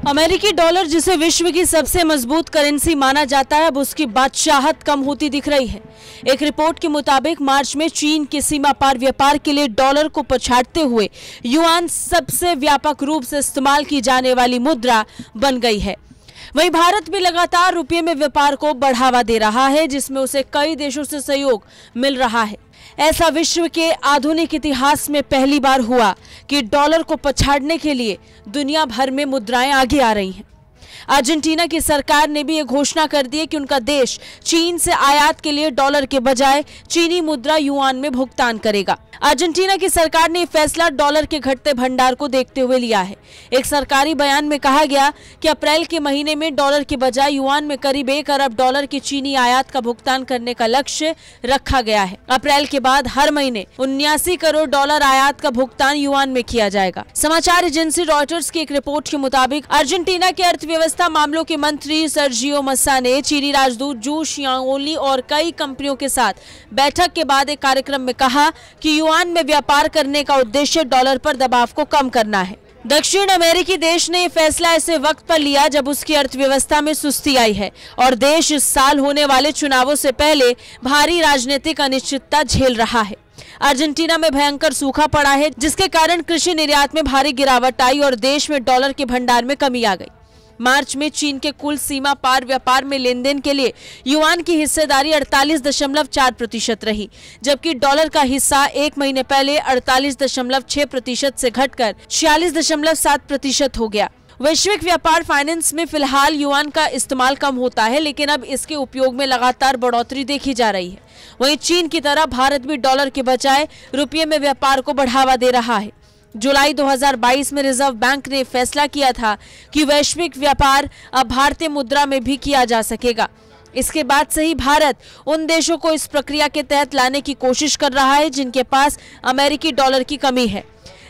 अमेरिकी डॉलर, जिसे विश्व की सबसे मजबूत करेंसी माना जाता है, अब उसकी बादशाहत कम होती दिख रही है। एक रिपोर्ट के मुताबिक मार्च में चीन के सीमा पार व्यापार के लिए डॉलर को पछाड़ते हुए युआन सबसे व्यापक रूप से इस्तेमाल की जाने वाली मुद्रा बन गई है। वहीं भारत भी लगातार रुपये में व्यापार को बढ़ावा दे रहा है, जिसमें उसे कई देशों से सहयोग मिल रहा है। ऐसा विश्व के आधुनिक इतिहास में पहली बार हुआ कि डॉलर को पछाड़ने के लिए दुनिया भर में मुद्राएं आगे आ रही हैं। अर्जेंटीना की सरकार ने भी ये घोषणा कर दी है कि उनका देश चीन से आयात के लिए डॉलर के बजाय चीनी मुद्रा युआन में भुगतान करेगा। अर्जेंटीना की सरकार ने फैसला डॉलर के घटते भंडार को देखते हुए लिया है। एक सरकारी बयान में कहा गया कि अप्रैल के महीने में डॉलर के बजाय युआन में करीब 1 अरब डॉलर की चीनी आयात का भुगतान करने का लक्ष्य रखा गया है। अप्रैल के बाद हर महीने 79 करोड़ डॉलर आयात का भुगतान युआन में किया जाएगा। समाचार एजेंसी रॉयटर्स की एक रिपोर्ट के मुताबिक अर्जेंटीना के अर्थव्यवस्था मामलों के मंत्री सर्जियो मस्सा ने चीनी राजदूत जू शियांगओली और कई कंपनियों के साथ बैठक के बाद एक कार्यक्रम में कहा कि युआन में व्यापार करने का उद्देश्य डॉलर पर दबाव को कम करना है। दक्षिण अमेरिकी देश ने यह फैसला ऐसे वक्त पर लिया जब उसकी अर्थव्यवस्था में सुस्ती आई है और देश इस साल होने वाले चुनावों से पहले भारी राजनीतिक अनिश्चितता झेल रहा है। अर्जेंटीना में भयंकर सूखा पड़ा है, जिसके कारण कृषि निर्यात में भारी गिरावट आई और देश में डॉलर के भंडार में कमी आ गई। मार्च में चीन के कुल सीमा पार व्यापार में लेन देन के लिए युआन की हिस्सेदारी 48.4% रही, जबकि डॉलर का हिस्सा एक महीने पहले 48.6% से घटकर 46.7% हो गया। वैश्विक व्यापार फाइनेंस में फिलहाल युआन का इस्तेमाल कम होता है, लेकिन अब इसके उपयोग में लगातार बढ़ोतरी देखी जा रही है। वहीं चीन की तरह भारत भी डॉलर के बजाय रुपये में व्यापार को बढ़ावा दे रहा है। जुलाई 2022 में रिजर्व बैंक ने फैसला किया था कि वैश्विक व्यापार अब भारतीय मुद्रा में भी किया जा सकेगा। इसके बाद से ही भारत उन देशों को इस प्रक्रिया के तहत लाने की कोशिश कर रहा है जिनके पास अमेरिकी डॉलर की कमी है।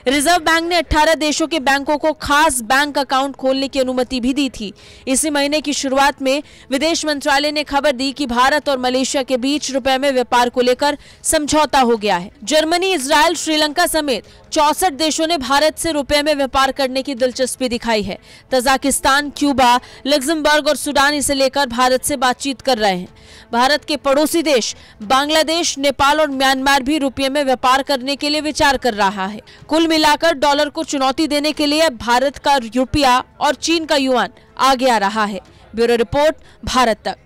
रिजर्व बैंक ने 18 देशों के बैंकों को खास बैंक अकाउंट खोलने की अनुमति भी दी थी। इसी महीने की शुरुआत में विदेश मंत्रालय ने खबर दी कि भारत और मलेशिया के बीच रुपए में व्यापार को लेकर समझौता हो गया है। जर्मनी, इजराइल, श्रीलंका समेत 64 देशों ने भारत से रुपए में व्यापार करने की दिलचस्पी दिखाई है। तजाकिस्तान, क्यूबा, लग्जमबर्ग और सूडान इसे लेकर भारत से बातचीत कर रहे हैं। भारत के पड़ोसी देश बांग्लादेश, नेपाल और म्यांमार भी रुपये में व्यापार करने के लिए विचार कर रहा है। कुल मिलाकर डॉलर को चुनौती देने के लिए भारत का रुपया और चीन का युआन आगे आ रहा है। ब्यूरो रिपोर्ट, भारत तक।